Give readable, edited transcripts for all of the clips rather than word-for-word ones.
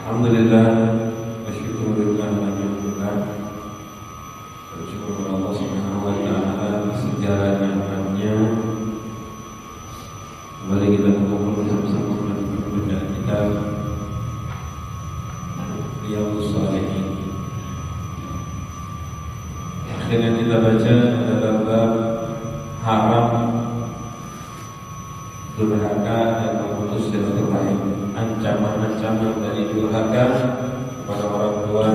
Alhamdulillah wa syukurillah alhamdulillah. Bersyukur kepada Allah Subhanahu wa taala atas segala nikmatnya. Kembali kita berkumpul bersama-sama dengan bacaan kita Riyadhus Shalihin. Akhirnya kita baca adalah bab haram durhaka dan memutus silaturahim, ancaman-ancaman dari durhaka kepada orang tua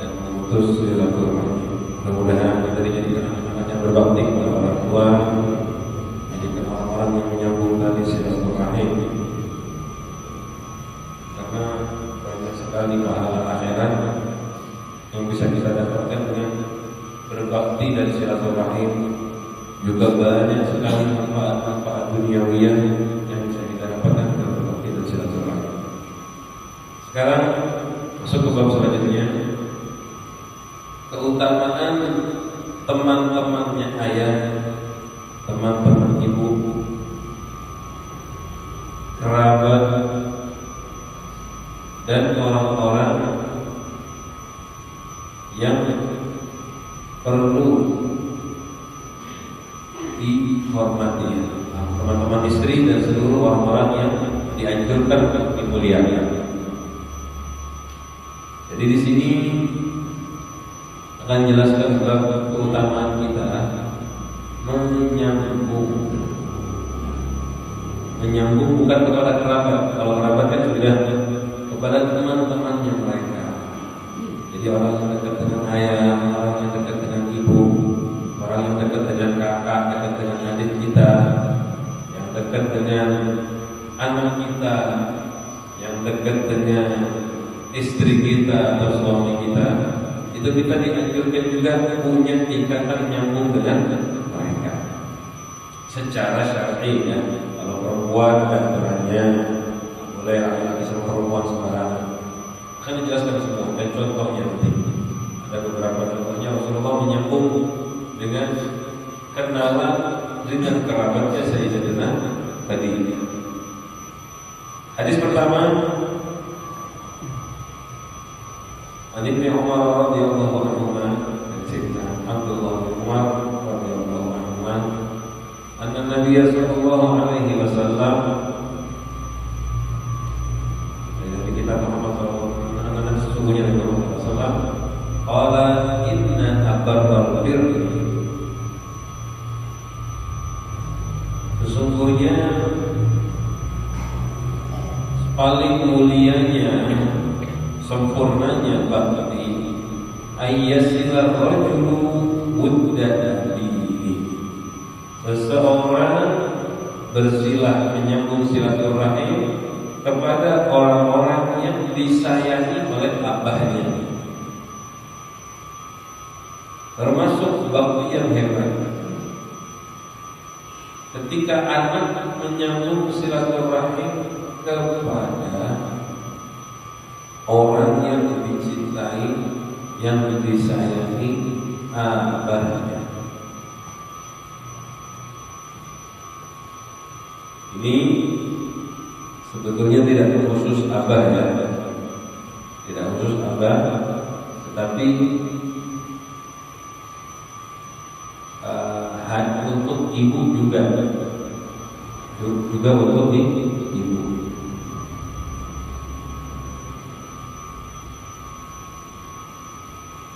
dan memutus silaturahim. Mudah-mudahan kita dijadikan anak-anak yang berbakti kepada orang tua, menjadikan orang-orang yang menyambung tali silaturahim, karena banyak sekali pahala akhirat yang bisa kita dapatkan dengan berbakti dan silaturahim. Juga banyak sekali manfaat-manfaat duniawiyah yang bisa kita dapatkan dengan berbakti dan silaturahim. Sekarang masuk ke bab selanjutnya, keutamaan teman-temannya ayah, teman-teman ibu, kerabat, dan orang-orang yang perlu dihormati, teman-teman istri dan seluruh orang-orang yang dianjurkan untuk dimuliakan. Jadi di sini akan jelaskan bab keutamaan kita menyambung bukan kepada kerabat. Kalau kerabat kan sudah kepada teman-temannya mereka. Jadi orang yang dekat dengan ayah, orang yang dekat dengan ibu, orang yang dekat dengan kakak, dekat dengan adik kita, yang dekat dengan anak kita, yang dekat dengan istri kita atau suami kita, itu kita dianjurkan juga punya ikatan nyambung dengan mereka secara syar'i ya. Kalau perempuan dan perannya boleh laki-laki sama perempuan sembarangan. Akan dijelaskan semua dan contohnya nanti. Ada beberapa contohnya Rasulullah menyambung dengan kenalan dengan kerabatnya Sayyidatina Khadijah. Hadis pertama, An Ibnu Umar radhiyallahu anhu, Sayyidina Abdullah bin Umar radhiyallahu anhu, anna Nabiy sallallahu alaihi wasallam, dari kitab Muhammad sallallahu alaihi wasallam, sesungguhnya Nabi Muhammad sallallahu alaihi wasallam qala inna abarral birri, sesungguhnya paling mulianya, sempurnanya bakti, ayyasila rajulu wudda abihi, seseorang bersilah menyambung silaturahim kepada orang-orang yang disayangi oleh abahnya. Termasuk bakti yang hebat ketika anak menyambung silaturahim kepada orang yang dicintai, yang disayangi abahnya. Ini sebetulnya tidak khusus abah ya, tidak khusus abah, tetapi untuk ibu juga untuk ibu.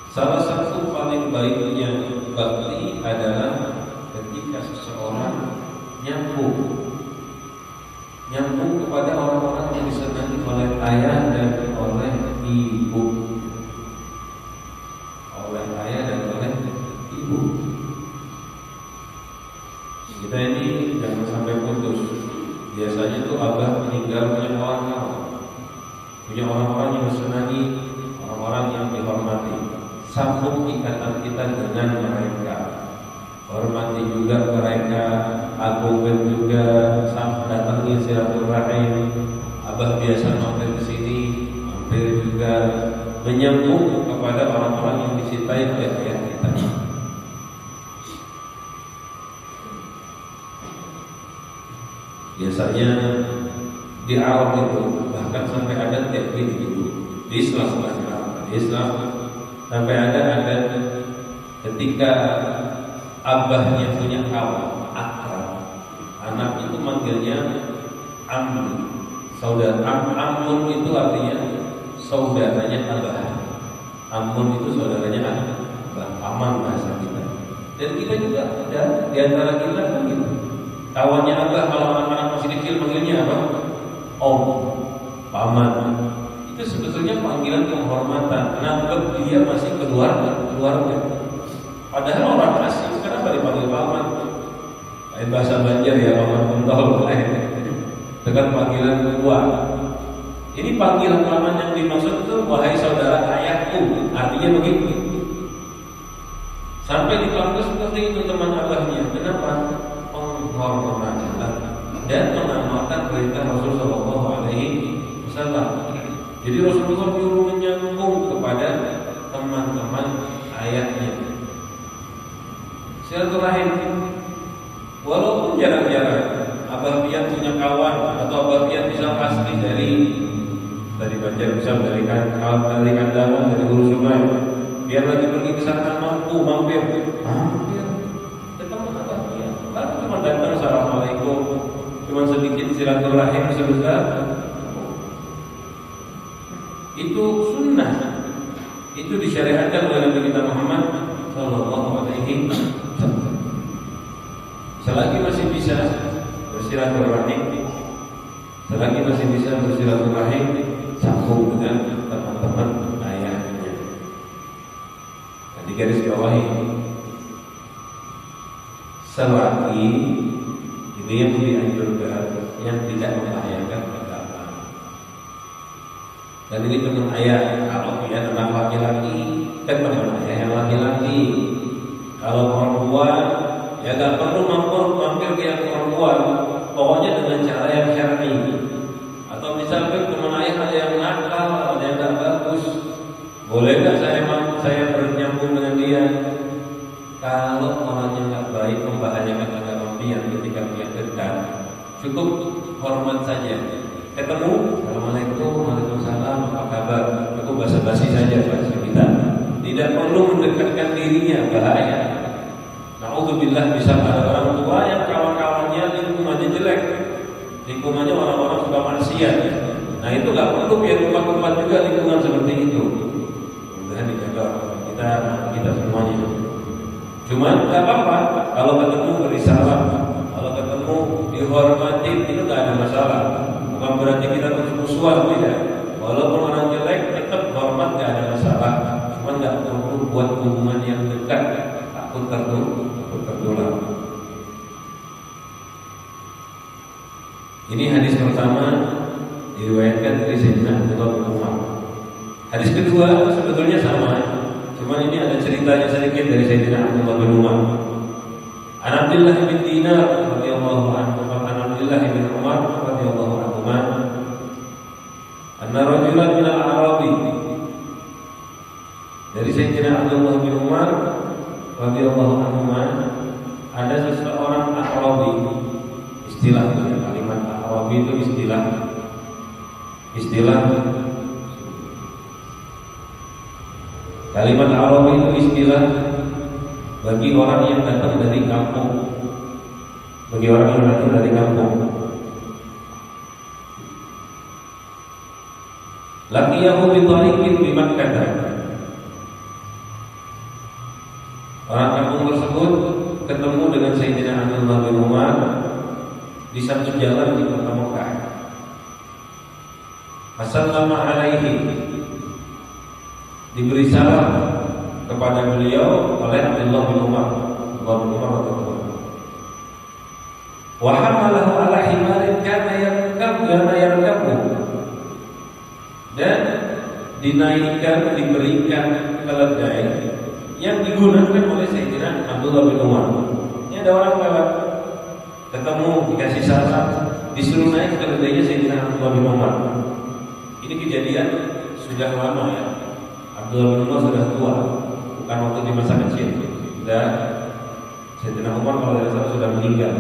Salah satu paling baiknya bakti adalah ketika seseorang nyambung kepada orang-orang yang disenangi oleh ayah dan oleh ibu. Oleh ayah dan oleh ibu. Kita ini jangan sampai putus. Biasanya tuh abah meninggal punya kawan-kawan, punya orang-orang yang disenangi, orang-orang yang dihormati. Sambung ikatan kita dengan mereka, hormati juga mereka, agungkan juga, datangi silaturahim. Abah biasa mampir ke sini, mampir juga, menyambung kepada orang-orang yang dicintai oleh ayah kita. Biasanya di Arab itu bahkan sampai ada tiap minggu di Islam, sampai ada ketika abahnya punya kawan akrab, anak itu manggilnya Amr, saudara. Amun itu artinya saudaranya abah. Amun itu saudaranya abah, paman bahasa kita. Dan kita juga ada di antara kita kan gitu. Kawannya abah, kalau anak-anak masih kecil manggilnya apa? Om, paman. Itu sebetulnya panggilan penghormatan. Kenapa? Dia masih keluarga. Padahal orang asing sekarang pada panggil paman. Lain bahasa Banjar ya, paman pentol. Dengan panggilan tua. Ini panggilan paman yang dimaksud itu wahai saudara ayahku. Artinya begitu. Sampai dipanggil seperti itu teman abahnya. Kenapa? Penghormatan dan mengamalkan perintah Rasulullah SAW. Jadi Rasulullah dulu menyambung kepada teman-teman ayahnya. Silaturahim, walaupun jarang-jarang abah pian punya kawan atau abah pian bisa pasti dari Banjar, misal dari Kandangan, dari Hulu Sungai, biar lagi pergi ke sana mampir ketemu abah pian, lalu cuma datang assalamualaikum, cuma sedikit silaturahim sebentar. Itu sunnah, itu disyariatkan oleh Nabi kita Muhammad Sallallahu Alaihi Wasallam. Selagi masih bisa bersilaturahim, sambung dengan teman-teman ayahnya. Dan di garis bawahi, selagi ini yang dianjurkan, yang tidak membahayakan agama. Dan ini teman ayah, kalau dia anak laki-laki, kan teman ayah yang laki-laki. Kalau perempuan, ya gak perlu mampir ke yang perempuan, pokoknya dengan cara yang syar'i. Atau misalkan teman ayah ada yang nakal, ada yang gak bagus, boleh gak saya bernyambung dengan dia? Kalau orangnya gak baik, membahayakan agama dia ketika dia dekat, cukup hormat saja. Ketemu, assalamualaikum, waalaikumsalam, apa kabar? Cukup basa-basi saja bahasa kita. Tidak perlu mendekatkan dirinya, bahaya. Na'udzubillah, bisa ada orang tua yang kawan-kawannya lingkungannya jelek, lingkungannya orang-orang suka maksiat. Nah itu gak perlu biar tempat-tempat juga lingkungan seperti itu. Mudah-mudahan dijaga kita semuanya. Cuma gak apa-apa kalau ketemu beri salam, kalau ketemu dihormati, itu gak ada masalah. Bukan berarti kita musuhan, tidak. Walaupun orang jelek, tetap hormat, gak ada masalah. Cuma gak perlu buat hubungan yang dekat, takut tertular. Ini hadis pertama diriwayatkan dari Sayyidina Abdullah bin Umar. Hadis kedua sebetulnya sama, cuma ini ada ceritanya sedikit dari Sayyidina Abdullah bin Umar. An Abdullah bin Dinar radhiyallahu anhu, an Abdullah bin Umar radhiyallahu anhu, anna rajulan min al-Arabi, dari Sayyidina Abdullah bin Umar radhiyallahu anhu, ada seseorang Arabi. Istilah kalimat Arabi itu istilah kalimat Arabi itu istilah bagi orang yang datang dari kampung. Laqiyahu bi tariqin bi Makkah. Orang kampung tersebut ketemu dengan Sayyidina Abdullah bin Umar di satu jalan di kota Mekah. Assalamu alaihi, diberi salam kepada beliau oleh Abdullah bin Umar. Wa hamalahu ala himarin kana yarkabu, dan diberikan keledai yang digunakan oleh Sayyidina Abdullah bin Umar. Ini ada orang lewat, ketemu, dikasih salam, disuruh naik keledainya Sayyidina Abdullah bin Umar. Ini kejadian sudah lama ya. Abdullah bin Umar sudah tua, bukan waktu di masa kecil. Sudah Sayyidina Umar kalau tidak salah sudah meninggal.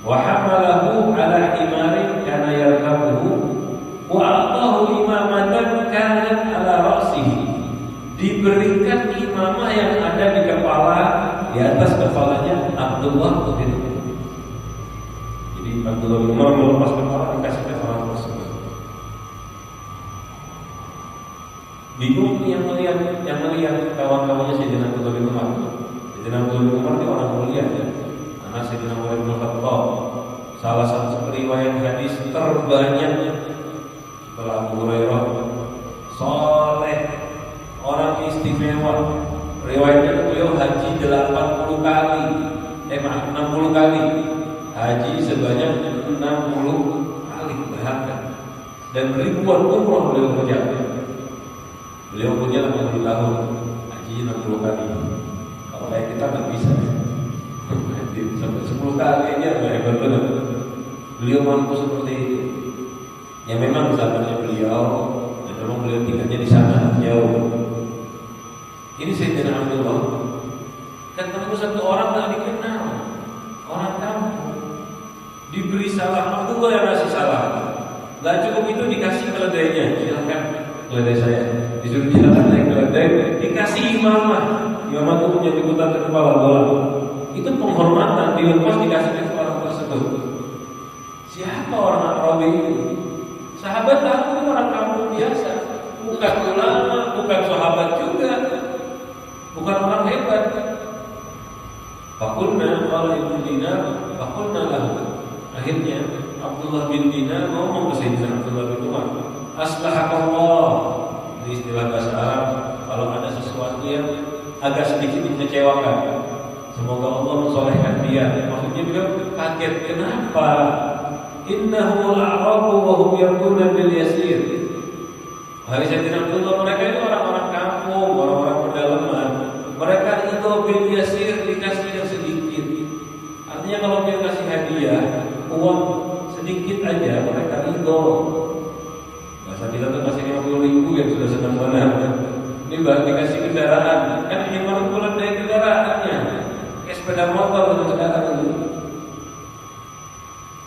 Wa hamalahu ala himarin kana yarkabuhu Wa atahu imamatan kanat ala ra'sihi. Diberikan imamah yang ada di kepala, di atas kepalanya Abdullah bin Umar. Jadi Abdullah bin Umar melepas kepala dikasih ke orang tersebut. Bingung yang melihat kawan-kawannya Sayyidina Abdullah bin Umar. Sayyidina Abdullah bin Umar itu orang mulia ya. Anak Sayyidina Umar bin Khattab. Salah satu riwayat hadis terbanyak setelah Abu Hurairah. Soleh, orang istimewa. Riwayatnya beliau haji 80 kali. 60 kali. Haji sebanyak 60 kali bahkan. Dan ribuan umrah beliau kerjakan. Beliau punya 80 tahun, haji 60 kali. Kalau kayak kita nggak bisa, sampai 10 kali aja hebat benar. Beliau mampu seperti itu. Ya memang sahabatnya beliau, dan memang beliau tinggalnya di sana jauh. Ini Sayyidina Abdullah. Ketemu satu orang tak dikenal, orang kampung. Diberi salam, Abdullah yang ngasih salam. Gak cukup itu dikasih keledainya, silakan keledai saya. Disuruh jalan naik keledai, dikasih imamah. Imamah itu punya jemputan ke kepala bola. Itu penghormatan, dilepas dikasih ke orang tersebut. Siapa orang Arabi itu? Sahabat aku ini orang kampung biasa, bukan ulama, bukan sahabat juga, bukan orang hebat. Fakulna qala ibnu Dinar, fakulna lahu. Akhirnya Abdullah bin Dinar ngomong ke Sayyidina Abdullah bin Umar, aslahakallah. Ini istilah bahasa Arab, kalau ada sesuatu yang agak sedikit mengecewakan, semoga Allah mensolehkan dia. Maksudnya beliau kaget, kenapa? Innahumul a'rabu wa hum yaquluna bil yasir. Wahai Sayyidina Abdullah, mereka itu orang-orang kampung, orang-orang pedalaman. Mereka itu bil yasir, dikasih yang sedikit. Artinya kalau dia kasih hadiah, uang sedikit aja, mereka ridho. Bahasa kita tuh masih 50.000 yang sudah senang banget. Ini baru dikasih kendaraan, kan ini bulan dari kendaraannya. Kayak sepeda motor untuk kendaraan itu.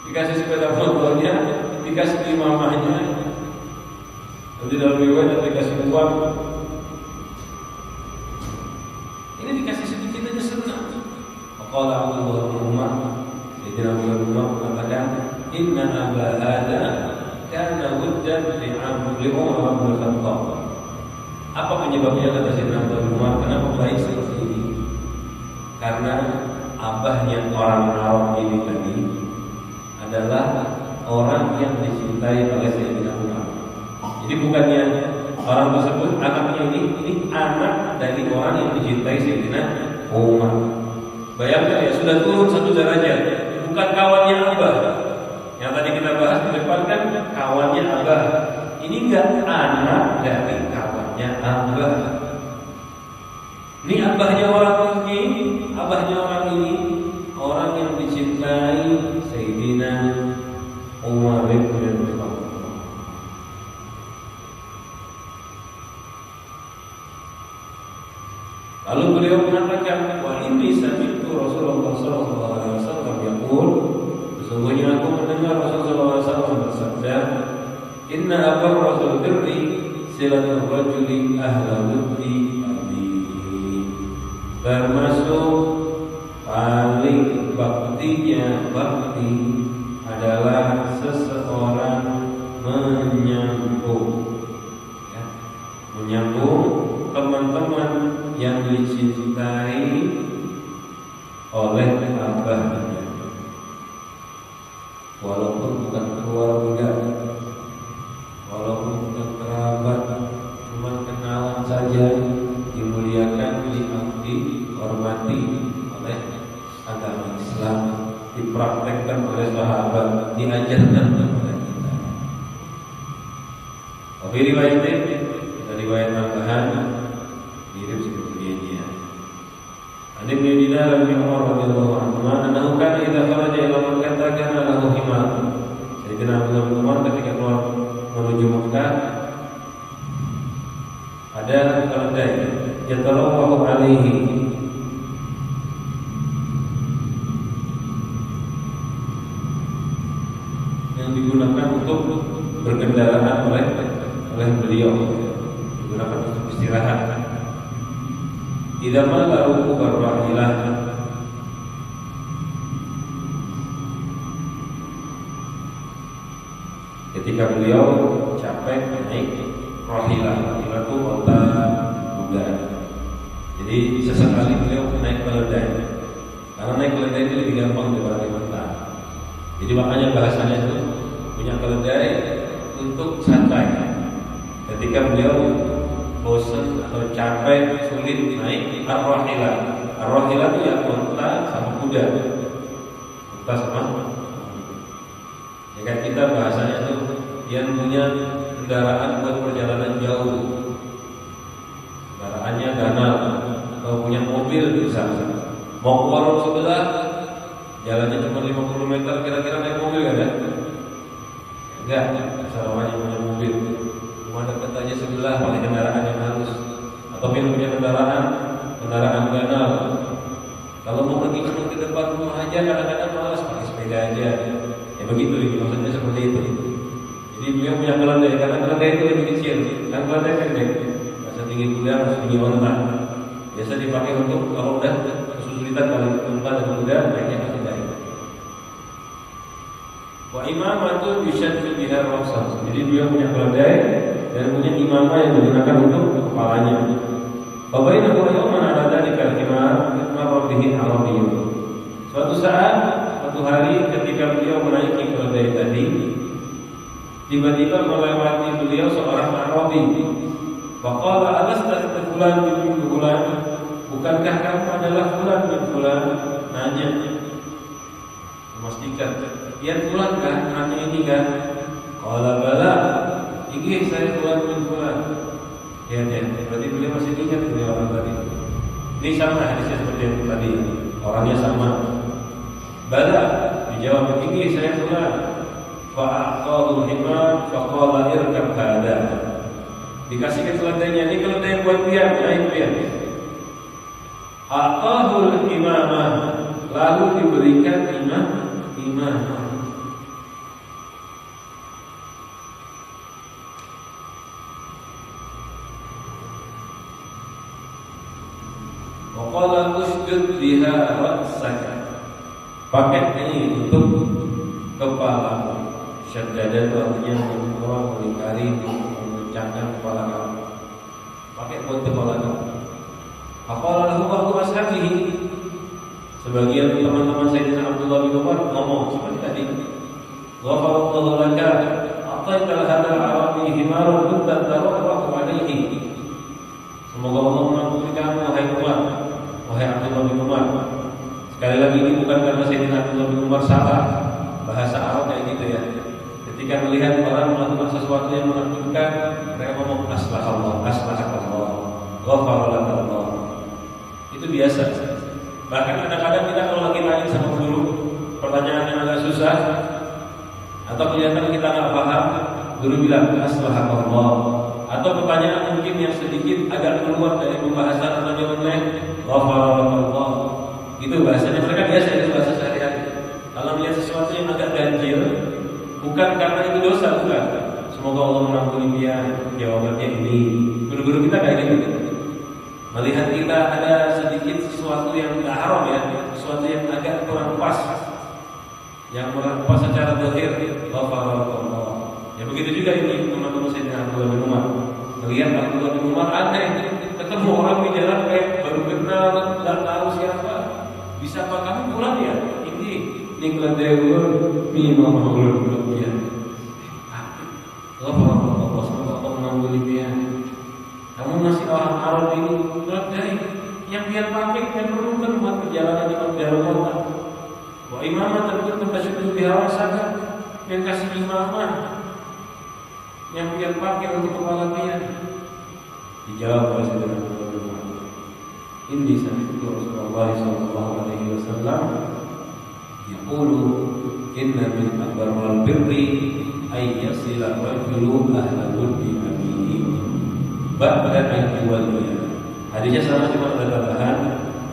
Dikasih sepeda motornya, dikasih imamahnya. Nanti dalam riwayat dikasih uang. Ini dikasih sedikit aja senang. Qala Abdullah bin Umar, Sayyidina Abdullah bin Umar mengatakan, inna aba hada karena wujud li Umar bin Khattab. Apa penyebabnya kata Sayyidina Abdullah bin Umar? Kenapa baik seperti ini? Karena abahnya orang Arab ini tadi adalah orang yang dicintai oleh Sayyidina Umar. Jadi bukannya orang tersebut anaknya ini anak dari orang yang dicintai Sayyidina Umar. Bayangkan ya, sudah turun satu derajat, bukan kawannya abah. Yang tadi kita bahas di depan kan kawannya abah. Ini enggak anak dari kawannya abah. Ini abahnya orang ini, abahnya orang ini, orang yang dicintai Sayyidina Umar bin Khattab. Lalu beliau mengatakan, wa inni sami'tu Rasulullah sallallahu alaihi wasallam yaqul, sesungguhnya aku mendengar Rasulullah SAW bersabda, inna abar rasul birri silatul rajuli ahla wuddi abihi. Termasuk paling baktinya bakti adalah seseorang menyambung, ya, menyambung teman-teman yang dicintai oleh abahnya, walaupun bukan keluarga, walaupun bukan kerabat, cuma kenalan saja, dimuliakan, dihormati oleh agama Islam, dipraktekkan oleh sahabat, diajarkan kepada kita. Tapi riwayatnya, kita riwayat tambahan mirip seperti dia. Ani bin Dinar bin Umar radhiyallahu anhu, annahu kana idza kharaja ila Makkah kana lahu himar. Sayyidina Abdullah bin Umar ketika keluar menuju Makkah ada keledai yatarawwahu alaihi, yang digunakan untuk berkendaraan oleh beliau, digunakan untuk istirahat. Idza malaru barrahilah, ketika beliau capek naik rahilah. Rahilah itu onta kuda. Jadi sesekali beliau naik keledai, karena naik keledai itu lebih gampang daripada naik onta. Jadi makanya bahasanya itu punya keledai untuk santai. Ketika beliau bosan atau capek, sulit naik ar-rahilah. Ar-rahilah itu ya onta sama kuda. Onta sama. Ya kan kita bahasanya itu yang punya kendaraan buat perjalanan jauh. Kendaraannya ganal atau punya mobil misalnya. Mau ke warung sebelah, jalannya cuma 50 meter, kira-kira naik mobil kan ya? Enggak, selamanya punya mobil. Cuma dekat aja sebelah pakai kendaraan yang halus. Atau punya kendaraan ganal. Kalau mau pergi ke depan rumah aja kadang-kadang malas, pakai sepeda aja. Ya begitu ini maksudnya seperti itu. Jadi beliau punya keledai, karena keledai itu lebih kecil. Kan keledai pendek, masa tinggi kuda, masa tinggi onta. Biasa dipakai untuk kalau udah kesulitan kali onta dan kuda, naiknya keledai. Wa imamatu yushaddu biha ra'sah. Jadi beliau punya keledai dan punya imamah yang digunakan untuk kepalanya. Wa bainahu yawman 'ala dzalika al-himar marra bihi arabiyyun. Suatu saat, suatu hari ketika beliau menaiki keledai tadi, tiba-tiba melewati beliau seorang Arabi. Faqala alasta fulan bin fulan, bukankah kamu adalah fulan bin fulan? Nanya, memastikan. Dia fulan kan, anaknya ini kan? Qala bala, ini saya fulan bin fulan. Ya, berarti beliau masih ingat beliau orang tadi. Ini sama hadisnya seperti yang tadi, orangnya sama. Bala, dijawab, ini saya fulan. Fa'aqahu himar faqala irkab hada. Dikasihkan keledainya, ini keledai buat dia, naik dia. Aqahul imamah, lalu diberikan imamah. Waqala usjud biha ra'saka. Pakai ini untuk kepala. Syaddadah itu artinya orang melingkari, mengencangkan kepala kamu. Pakai buat kepala kamu. Aqala lahu ba'du ashabihi. Sebagian teman-teman Sayyidina Abdullah bin Umar ngomong seperti tadi. Ghafarallahu laka, a'taital hadzal arabi himaran kunta taraqahu alaihi. Semoga Allah mengampuni kamu wahai Umar, wahai Abdullah bin Umar. Sekali lagi ini bukan karena Sayyidina Abdullah bin Umar salah. Bahasa Arab kayak gitu ya. Ketika melihat orang melakukan sesuatu yang menakjubkan, mereka ngomong aslahallah, aslahakallah, ghafarakallah. Itu biasa. Bahkan kadang-kadang kita kalau lagi tanya sama guru, pertanyaan yang agak susah atau kelihatan kita nggak paham, guru bilang aslahakallah. Atau pertanyaan mungkin yang sedikit agak keluar dari pembahasan atau jawabannya, ghafarakallah. Itu bahasanya mereka biasa, itu bahasa sehari-hari. Kalau melihat sesuatu yang agak ganjil, bukan karena itu dosa, bukan. Semoga Allah mengampuni dia. Jawabannya ini. Guru-guru kita kayak gitu. Melihat kita ada sedikit sesuatu yang tidak haram ya, sesuatu yang agak kurang pas, yang kurang pas secara zahir, Allah. Ya begitu juga ini teman-teman Sayyidina Abdullah bin Umar. Melihat Abdullah bin Umar aneh, ketemu orang di jalan kayak baru kenal, tidak tahu siapa. Bisa apa kamu pulang ya? Ini keledai ulun, ini mama ulun dia. Allah semoga mengampuni dia. Kamu masih orang Arab ini keledai yang biar pakai yang perlukan buat perjalanan di dalam kota. Wa imamah tentu tasyuddu biha ra'saka, yang kasih imamah yang biar pakai untuk kepala dia. Dijawab oleh Sayyidina Abdullah bin Umar. Ini sami'tu Rasulullah sallallahu alaihi wasallam yaqulu inna min akbaril birri ay yasila rajulu ahla wuddi abihi ba'da an yuwalliya. Hadisnya sama cuma ada tambahan,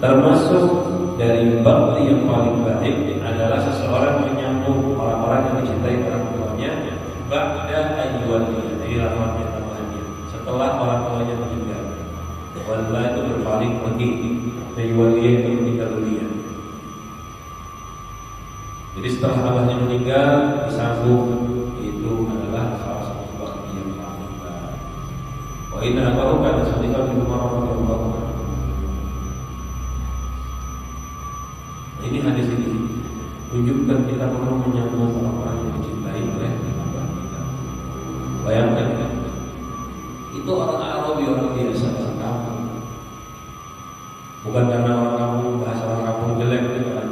termasuk dari bakti yang paling baik adalah seseorang menyambung orang-orang yang dicintai orang tuanya ba'da an Jadi lafaznya tambahannya setelah orang tuanya meninggal. Walla itu berpaling pergi, mewaliya itu meninggal dunia. Jadi setelah abahnya meninggal disambung, itu adalah salah satu bakti yang paling baik. Wa inna abahu kana sadiqan bi Umar radhiyallahu anhu. Ini hadis ini tunjukkan kita perlu menyambung orang-orang yang dicintai oleh abah kita. Bayangkan kan? Itu orang Arabi, orang biasa, orang kampung. Bukan karena orang kampung, bahasa orang kampung jelek gitu kan.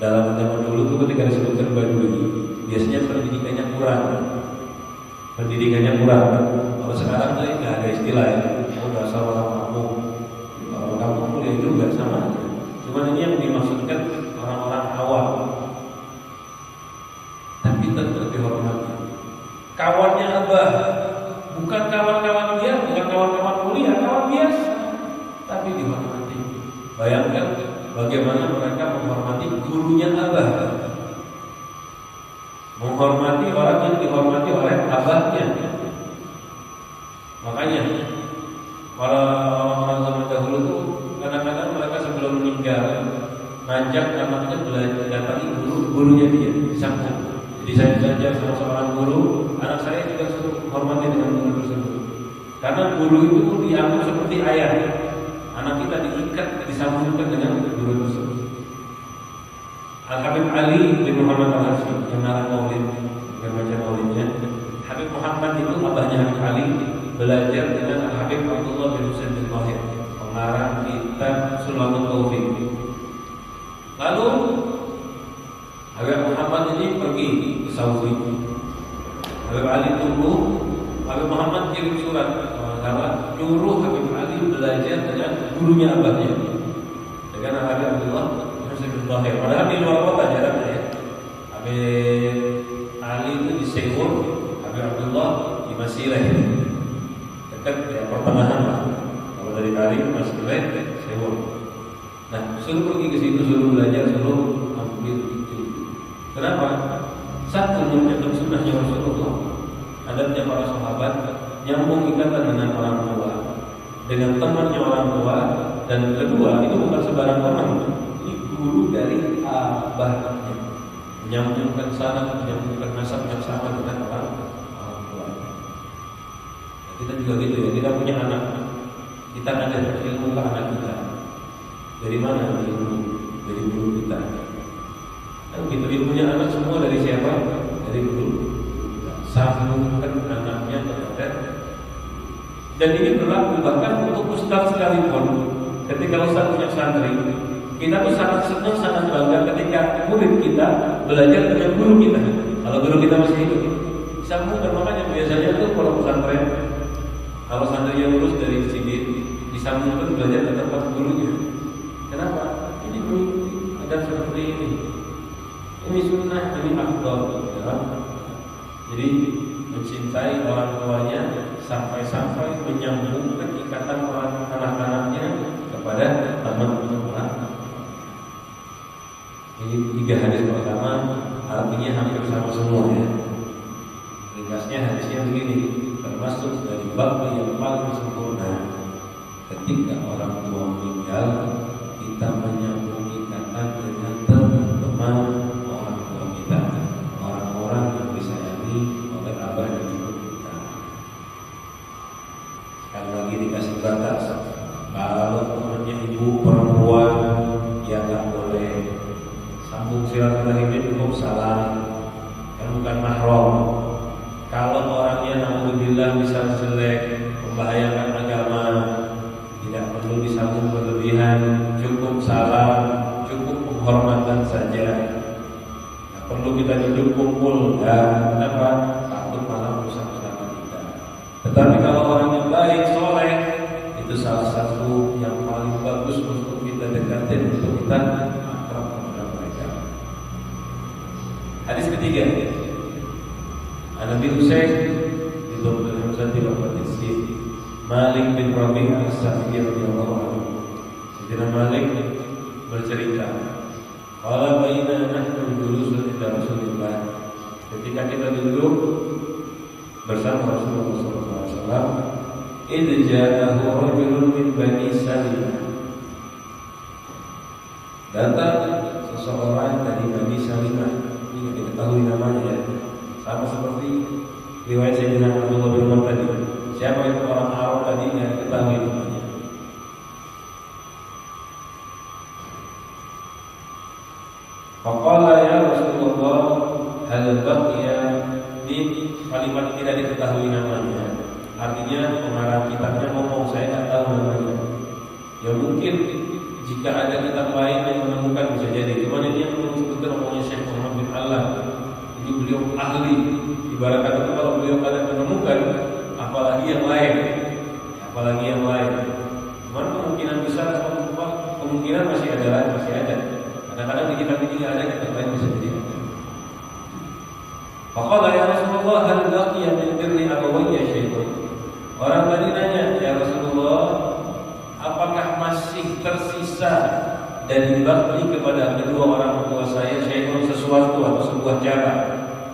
Dalam zaman dulu tuh ketika disebutkan Badui, biasanya pendidikannya kurang. Kalau sekarang tuh nggak ada istilah ya. Oh, dasar orang kampung. Orang kampung kuliah juga sama aja. Cuman ini yang dimaksudkan orang-orang awam. Tapi tetap dihormati. Kawannya abah, bukan kawan-kawan dia, bukan kawan-kawan kuliah, kawan biasa, tapi dihormati. Bayangkan bagaimana mereka menghormati gurunya abah, menghormati orang yang dihormati oleh abahnya. Makanya para orang-orang zaman dahulu tuh kadang-kadang mereka sebelum meninggal ngajak anaknya belajar datangi gurunya dia di samping. Jadi saya belajar sama seorang guru, anak saya juga suruh hormati dengan guru tersebut. Karena guru itu dianggap seperti ayah. Anak kita diikat, disambungkan dengan guru tersebut. Al-Habib Ali bin Muhammad Al-Hasyim yang ngarang maulid, yang baca maulidnya. Habib Muhammad itu abahnya Habib Ali, belajar dengan Al-Habib Abdullah bin Husain bin Tahir, pengarang kitab Sullamut Taufik. Lalu Habib Muhammad ini pergi ke Saudi. Habib Ali tunggu. Habib Muhammad kirim surat, nyuruh Habib Ali belajar dengan gurunya abahnya, dengan Habib Abdullah bin Tahir. Padahal di luar kota jaraknya ya. Habib Ali itu di Seoul, Habib Abdullah di Masileh, dekat ya, pertengahan lah. Kalau dari Tarim Masileh, Seoul. Nah, suruh pergi ke situ, suruh belajar, suruh ambil itu. Kenapa? Satu, menunjukkan sunnahnya Rasulullah, adabnya para sahabat, nyambung ikatan dengan orang tua, dengan temannya orang tua, dan kedua itu bukan sebarang teman, ini guru dari abahnya, menyambungkan sanad, menyambungkan nasab yang sama dengan orang tua. Nah, kita juga gitu ya, kita punya anak, kita ngajar ilmu ke anak kita. Dari mana ilmu? Dari guru kita. Kan gitu, ilmunya anak semua dari siapa? Dari guru. Sambungkan anaknya kepada. Dan ini berlaku bahkan untuk ustaz sekalipun. Ketika ustaz punya santri, kita tuh sangat senang, sangat bangga ketika murid kita belajar dengan guru kita. Kalau guru kita masih hidup, sambungkan. Makanya biasanya tuh kalau pesantren, kalau santrinya lulus dari sini, disambungkan belajar ke tempat gurunya. Kenapa? Ini guru ada seperti ini. Ini sunnah, ini afdal. Ya. Jadi mencintai orang tuanya sampai menyambungkan ikatan orang anak-anaknya kepada teman-teman orang. Ini 3 hadis pertama artinya hampir sama semua ya. Ringkasnya hadisnya begini, termasuk dari bab yang paling sempurna. Ketika orang tua meninggal, kita menyambung ikatan dengan teman-teman orang tua kita, orang-orang yang disayangi oleh abah dan ibu kita. Sekali lagi dikasih batas, kalau temannya ibu perempuan, ya nggak boleh sambung silaturahimnya, cukup salam, yang bukan mahram. Kalau orangnya naudzubillah bisa jelek, membahayakan agama, tidak perlu disambung berlebihan, cukup salam, cukup penghormatan saja. Tidak perlu kita duduk kumpul, dan kenapa? Takut malah rusak agama kita. Tetapi kalau orang yang baik, soleh, itu salah satu yang paling bagus untuk kita dekatin, untuk kita akrab kepada mereka. Hadis ketiga, Nabi Husain itu Hamzah bin Abdul Malik bin Rabi' As-Sa'di radhiyallahu anhu. Sayyidina Malik bercerita, qala baina nahnu julusun inda Rasulillah. Ketika kita duduk bersama Rasulullah SAW. Idh ja'ahu rajulun min Bani Salimah. Datang seseorang dari Bani Salimah. Ini diketahui namanya ya. Sama seperti riwayat Sayyidina Abdullah bin Umar tadi. Siapa itu orang Arab tadi yang diketahui namanya. Faqala ya Rasulullah hal baqiya, di kalimat tidak diketahui namanya. Artinya pengarang kitabnya ngomong saya tidak tahu namanya. Ya mungkin jika ada kitab lain yang menemukan bisa jadi. Cuma ini yang sebutkan namanya Syekh Muhammad bin Allah. Ini beliau ahli. Ibarat kata kalau beliau kadang menemukan, apalagi yang lain. Apalagi yang lain. Cuma kemungkinan besar kemungkinan masih ada. Kadang-kadang di kitab ini ada, kitab lain bisa jadi. Faqala ya Rasulullah hal baqiya min birri abawayya syai'un. Orang tadi nanya, ya Rasulullah, apakah masih tersisa dari bakti kepada kedua orang tua saya syai'un, sesuatu atau sebuah cara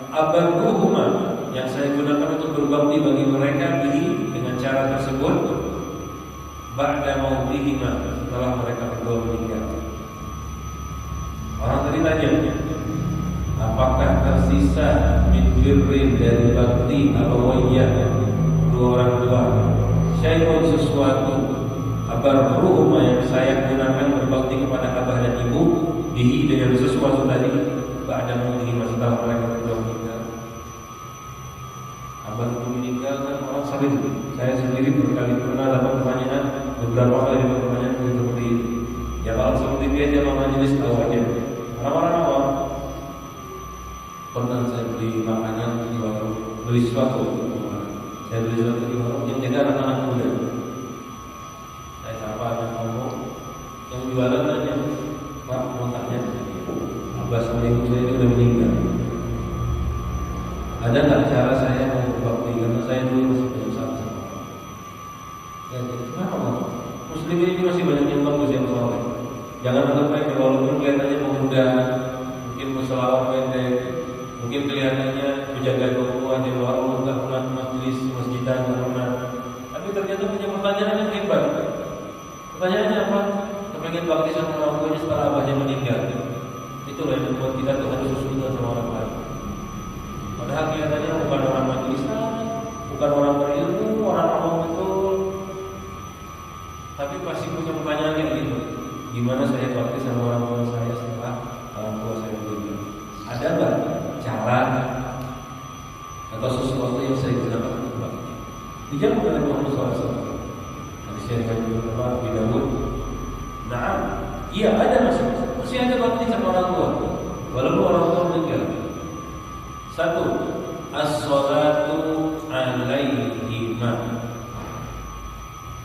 abarruhuma yang saya gunakan untuk berbakti bagi mereka dengan cara tersebut ba'da mautihima, setelah mereka berdua meninggal. Orang tadi tanya, apakah tersisa min birrin dari bakti abawayya dua orang tua syai'un, sesuatu abarruhuma yang saya gunakan berbakti kepada abah dan ibu dengan sesuatu tadi ba'da mautihima, setelah mereka berdua meninggal. Abah itu meninggal kan orang sering. Saya sendiri berkali pernah dapat pertanyaan, beberapa kali dapat pertanyaan seperti ini. Ya kalau seperti dia majelis tahu aja. Orang-orang awam pernah saya beli makanan di warung, beli sesuatu. Saya beli sesuatu di warung yang jaga anak-anak muda. Saya sapa anak ngomong, yang jualan nanya, Pak mau tanya, abah sama ibu saya ini udah meninggal. Ada nggak cara saya mau berbakti karena saya dulu masih belum sama. Ya, kenapa? Muslim ini masih banyak yang bagus yang soleh. Jangan anggap baik walaupun kelihatannya pemuda, mungkin berselawat pendek, mungkin kelihatannya menjaga keuangan di luar rumah, nggak pernah majelis masjidan, nggak pernah. Tapi ternyata punya pertanyaan yang hebat. Pertanyaannya apa? Kepengen bakti sama orang tuanya setelah abahnya meninggal. Itulah yang membuat kita tuh harus sesudah sama orang lain. Padahal kelihatannya bukan orang majelis, bukan orang berilmu, orang awam betul. Tapi pasti punya pertanyaan kayak gitu. Gimana saya bakti sama orang tua saya setelah orang tua saya meninggal? Ada nggak cara atau sesuatu yang saya gunakan untuk bakti? Dijawab oleh Muhammad SAW. Hadis yang dikatakan Abi Dawud. Nah, iya ada masih ada bakti sama orang tua, walaupun orang tua meninggal. Satu, as-salatu alaihima.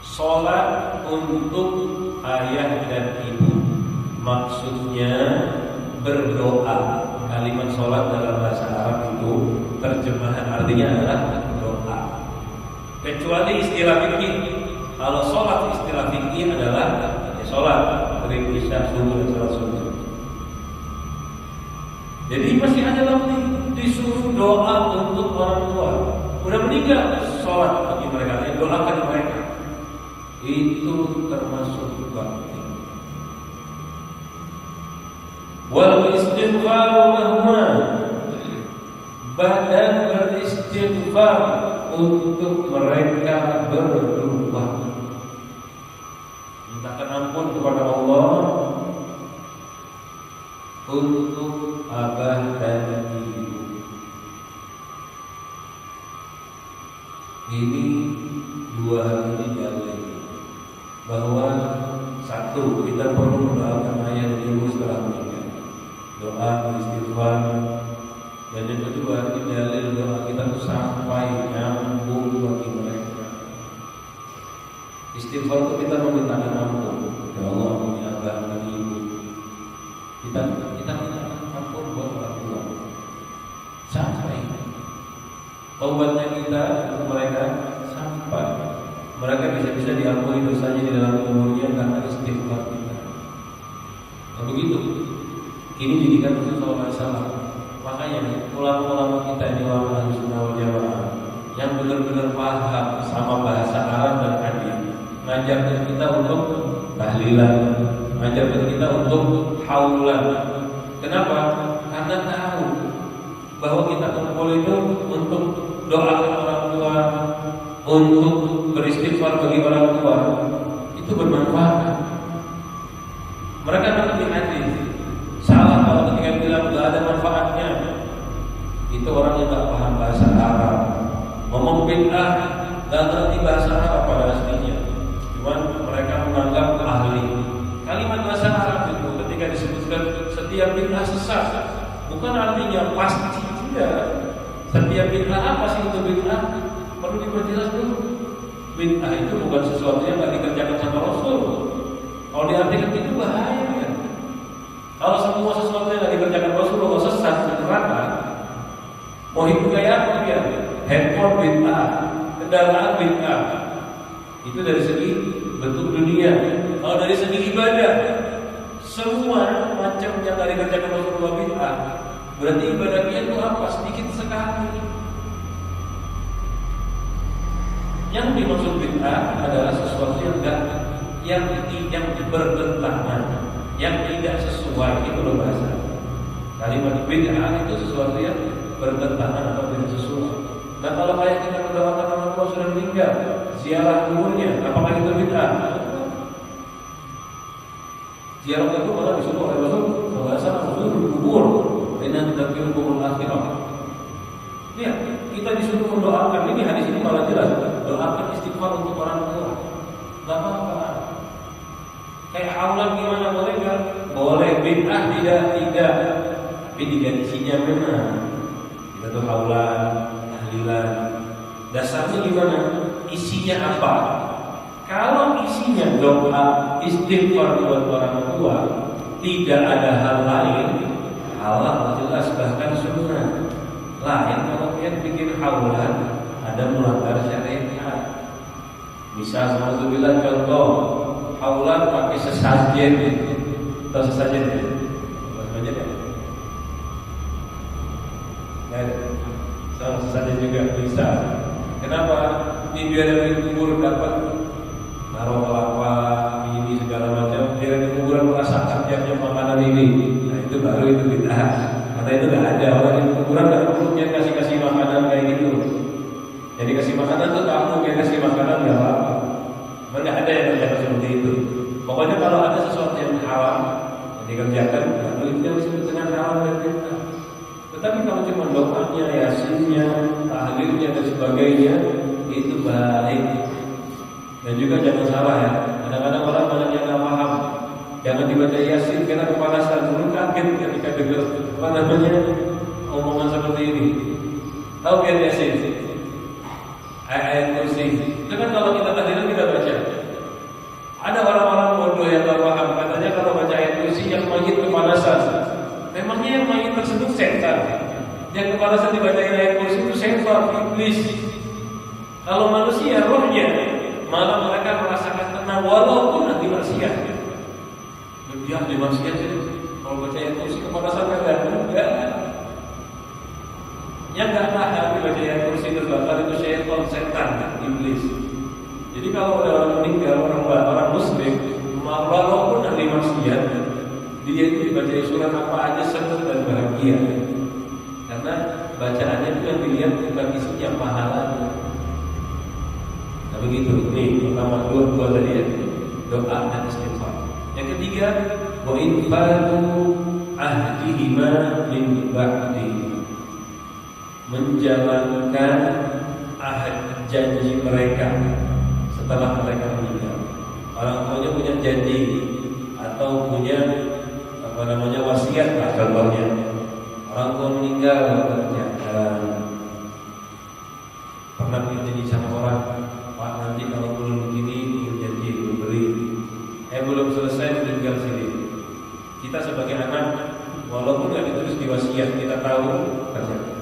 Salat untuk ayah dan ibu. Maksudnya berdoa. Kalimat salat dalam bahasa Arab itu terjemahan artinya adalah doa. Kecuali istilah fikih. Kalau salat istilah fikih adalah salat maghrib, isya, subuh dan salat subuh. Jadi masih ada lagi disuruh doa untuk orang tua. Udah meninggal, salat bagi mereka, doakan mereka. Itu termasuk bakti. Wal istighfaru lahuma, bahkan beristighfar untuk mereka berdua. Mintakan ampun kepada Allah untuk abah dan ibu. Ini dua hal ini dalil bahwa satu, kita perlu mendoakan ayah dan ibu setelah meninggal. Doa, istighfar. Dan yang kedua, ini dalil doa kita itu sampai nyambung bagi mereka. Istighfar itu kita memintakan ampun. Ya Allah, ampuni abah dan ibu. Kita minta ampun buat orang tua. Sampai taubatnya kita untuk mereka sampai mereka bisa diampuni dosanya di dalam kuburnya karena istighfar kita. Nah begitu. Ini didikan Rasulullah SAW. Makanya ulama-ulama kita ini ulama Ahlussunnah wal Jamaah yang benar-benar paham sama bahasa Arab dan hadis, ngajarkan kita untuk tahlilan, ngajarkan kita untuk haulan. Kenapa? Karena tahu bahwa kita kumpul itu untuk doakan orang tua, untuk beristighfar bagi orang tua, itu bermanfaat. Mereka ngerti hadis. Salah kalau ketika bilang gak ada manfaatnya, itu orang yang gak paham bahasa Arab. Ngomong bid'ah gak ngerti bahasa Arab pada aslinya, cuman mereka menganggap ahli. Kalimat bahasa Arab itu ketika disebutkan setiap bid'ah sesat, bukan artinya pasti tidak. Setiap bid'ah apa sih itu bid'ah? Perlu diperjelas dulu. Bid'ah itu bukan sesuatu yang gak dikerjakan sama Rasul. Kalau diartikan itu bahaya kan? Kalau semua sesuatu yang gak dikerjakan Rasulullah sesat di neraka, mau hidup kayak apa dia? Handphone bid'ah, kendaraan bid'ah. Itu dari segi bentuk dunia. Kalau dari segi ibadah, semua macam yang gak dikerjakan Rasulullah bid'ah. Berarti ibadahnya itu apa? Sedikit sekali. Yang dimaksud bid'ah adalah sesuatu yang bertentangan, yang tidak sesuai. Itu loh bahasa. Kalimat bid'ah itu sesuatu yang bertentangan atau tidak sesuai. Dan kalau kayak kita mendoakan orang tua sudah meninggal, ziarah kuburnya, apakah itu bid'ah? Ziarah itu malah disuruh oleh Rasul disuruh kubur, inna tadzakirukumul akhirah. Lihat, kita disuruh mendoakan. Ini hadis ini malah jelas, doakan istighfar untuk orang tua. Gak apa-apa. Kayak haulan gimana, boleh kan? Boleh. Bid'ah tidak. Tapi digantinya memang kita tuh haulan, tahlilan. Dasarnya gimana? Isinya apa? Kalau isinya doa istighfar buat orang tua, tidak ada hal lain, Allah jelas bahkan sunnah. Lain kalau dia bikin haulan, ada melanggar syariat. Misal alhamdulillah contoh haulan pakai sesajen atau sesajen ya? Sesajen ya? Sama sesajen juga bisa. Kenapa? Ini biar dari kubur dapat naruh kelapa, ini segala macam. Biar di kuburan merasakan tiap-tiap makanan ini. Nah itu baru itu bid'ah. Karena itu nggak ada orang di kuburan nggak perlu dia kasih makanan kayak gitu. Jadi kasih makanan tuh tamu, dia kasih makanan nggak apa-apa. Nggak ada yang kerjakan seperti itu. Pokoknya kalau ada sesuatu yang haram yang dikerjakan, lalu itu disebut dengan haram dan bid'ah. Tetapi kalau cuma doanya, yasinnya, tahlilnya dan sebagainya, itu baik. Dan juga jangan salah ya. Kadang-kadang orang banyak yang nggak paham. Jangan dibaca yasin karena kepanasan. Dulu kaget ketika dengar omongan seperti ini. Tahu biar yasin? Ayat kursi. Itu kan kalau kita tahlilan kita baca. Ada orang-orang bodoh yang nggak paham. Katanya kalau baca ayat kursi yang mayit kepanasan. Memangnya yang mayit tersebut setan. Yang kepanasan dibacain ayat kursi itu setan, iblis. Kalau manusia rohnya, malah mereka merasakan tenang walaupun nanti maksiat. Dia di maksiat jadi kalau baca ayat kursi kepanasan kan enggak. Yang nggak paham dibaca ayat kursi terbakar itu setan, iblis. Jadi kalau ada orang meninggal, orang muslim, walaupun nanti maksiat, dia itu dibaca surat apa aja senang dan bahagia. Karena bacaannya itu yang dilihat bukan isinya, pahalanya. Nah begitu. Ini pertama dua tadi ya, doa dan istighfar. Yang ketiga, wa infadu ahdihima min ba'di, menjalankan ahad janji mereka setelah mereka meninggal. Orang tuanya punya janji atau punya wasiat lah contohnya. Orang tua meninggal kerjakan. Pernah janji sama orang, Pak nanti kalau belum begini janji belum beli. Belum selesai meninggal sini. Kita sebagai anak, walaupun nggak ditulis di wasiat, kita tahu kerjakan.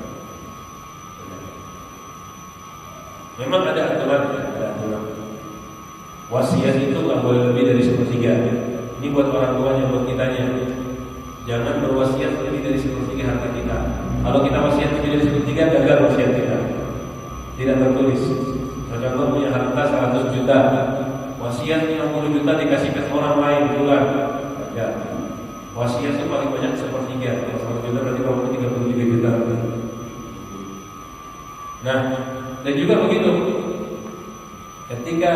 Memang ada aturan. Wasiat itu nggak boleh lebih dari 1/3. Ini buat orang tuanya, buat kitanya. Jangan berwasiat lebih dari 1/3 harta kita. Kalau kita wasiat lebih dari 1/3, gagal wasiat kita. tidak tertulis. Contoh punya harta 100 juta, wasiat 50 juta dikasih ke orang lain bulan. Ya. Wasiat itu paling banyak sepertiga. Kalau 1 juta berarti kalau 33 juta. Nah, dan juga begitu. Ketika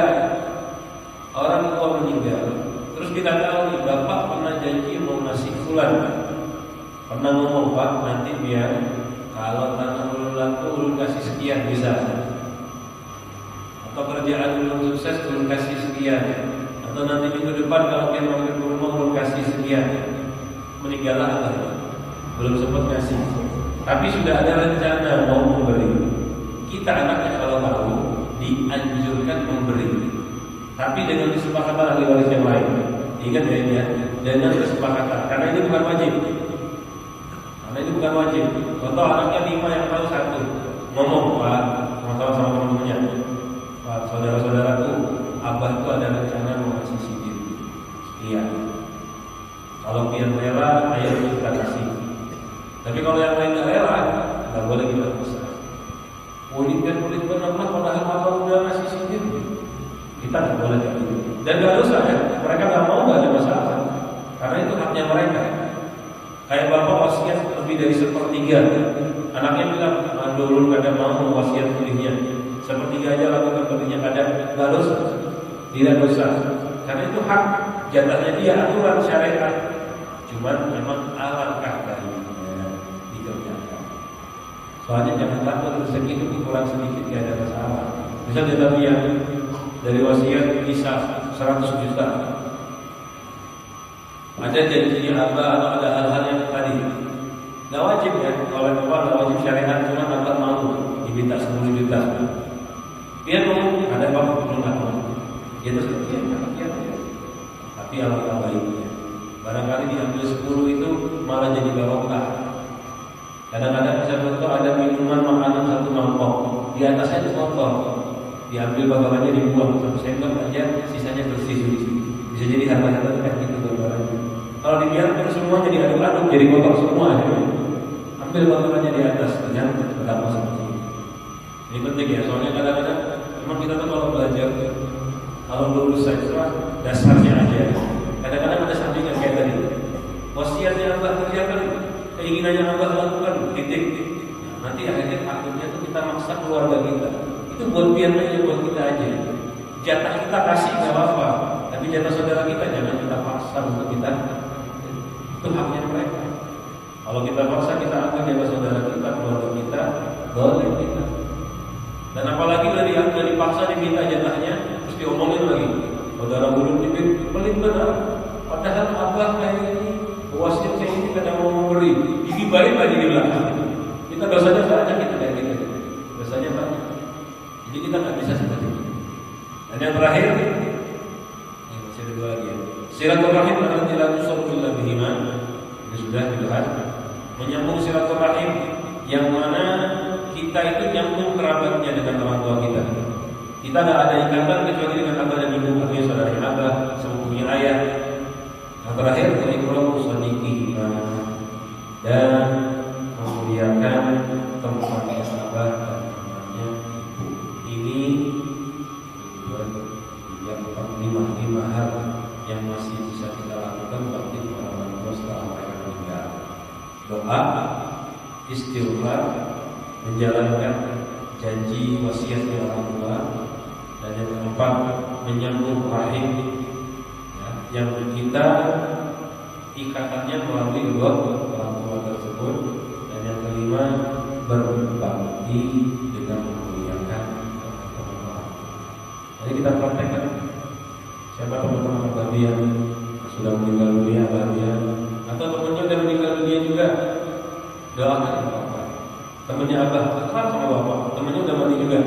orang tua meninggal, terus kita tahu nih bapak pernah janji mau ngasih fulan, pernah ngomong pak nanti biar kalau tanah ulun laku ulun kasih sekian bisa, atau kerjaan ulun sukses ulun kasih sekian, atau nanti minggu depan kalau kita mampir ke rumah ulun kasih sekian. Meninggallah Allah, belum sempat ngasih, tapi sudah ada rencana mau memberi. Kita anaknya kalau tahu dianjurkan memberi, tapi dengan kesepakatan ahli waris yang lain. Ingat ya, dengan kesepakatan, karena ini bukan wajib. Karena ini bukan wajib. Contoh anaknya 5 yang tahu 1, ngomong pak, sama teman-temannya, pak saudara-saudaraku, abah itu ada rencana mau kasih sidin. Iya. Kalau pian rela, ayo kita kasih. Tapi kalau yang lain nggak rela, nggak boleh kita paksa. Kulit benar-benar padahal abah udah ngasih sidin. Kita nggak boleh kayak gitu. Dan nggak dosa ya, mereka nggak mau nggak ada masalah, karena itu haknya mereka. Kayak bapak wasiat lebih dari 1/3, anaknya bilang, dulu kadang mau wasiat pilihnya 1/3 aja lah kita pilihnya kadang, nggak dosa, tidak dosa, karena itu hak jatahnya dia, aturan syariat. Cuman memang alangkah baiknya dikerjakan. Soalnya jangan takut rezeki itu kurang sedikit nggak ada masalah. Misal tetapi yang dari wasiat bisa 100 juta, ada janjinya abah atau ada hal-hal yang tadi nggak wajib ya, kalau memang nggak wajib syariat, cuma abah mau diminta 10 juta, dia mau ada apa belum nggak mau, itu seperti ya. Tapi alangkah baiknya barangkali diambil 10 itu malah jadi barokah. Kadang-kadang bisa contoh ada minuman makanan 1 mangkok, di atasnya itu kotor, diambil bakalannya dibuang 1 sendok aja, sisanya bersih. Bisa jadi harta-harta kayak gitu gambarannya. Kalau dibiarkan semua jadi aduk-aduk, jadi kotor semua ya. Ambil bakalannya di atas, jangan tetap seperti ini. Ini penting ya, soalnya kadang-kadang memang kita tuh kalau belajar, kalau lulus siswa dasarnya aja. Kadang-kadang ada sampingan kayak tadi, wasiatnya abah kerjakan, keinginannya abah lakukan, titik. Nanti akhirnya takutnya tuh kita maksa keluarga kita. Itu buat biar aja, buat kita aja. Jatah kita kasih nggak apa-apa, tapi jatah saudara kita jangan kita paksa untuk kita. Itu haknya mereka. Kalau kita paksa, kita akan jatah saudara kita, keluarga kita, boleh kita. Dan apalagi udah dipaksa diminta jatahnya, terus diomongin lagi. Saudara belum dipilih, pelit benar. Padahal abah kayak ini, wasiat kayak ini kadang mau memberi, digibahin lagi di belakang. Kita dosanya banyak, kita kayak gitu. Dosanya banyak. Jadi kita nggak bisa seperti itu. Dan yang terakhir, ini masih ada 2 lagi ya. Silaturahim adalah dilakukan illa bihima. Ini sudah dibahas. Menyambung silaturahim yang mana kita itu nyambung kerabatnya dengan orang tua kita. Kita nggak ada ikatan kecuali dengan abah dan ibu, artinya saudara abah, sepupunya ayah. Yang terakhir, ikramu shadiqi dan memuliakan tempatnya abah dan tempatnya ibu. Ini yang 5 hal yang masih bisa kita lakukan bakti kepada orang tua setelah mereka meninggal. Doa, istighfar, menjalankan janji wasiatnya orang tua, dan yang keempat menyambung rahim ya, yang kita ikatannya melalui kedua orang tua tersebut, dan yang kelima berbakti dengan memuliakan teman-teman. Jadi kita praktekkan. Siapa teman-teman abadi yang sudah meninggal dunia abadinya, atau temannya sudah meninggal dunia juga, doakan bapak. Temannya abah, akrab sama bapak, temannya udah mati juga,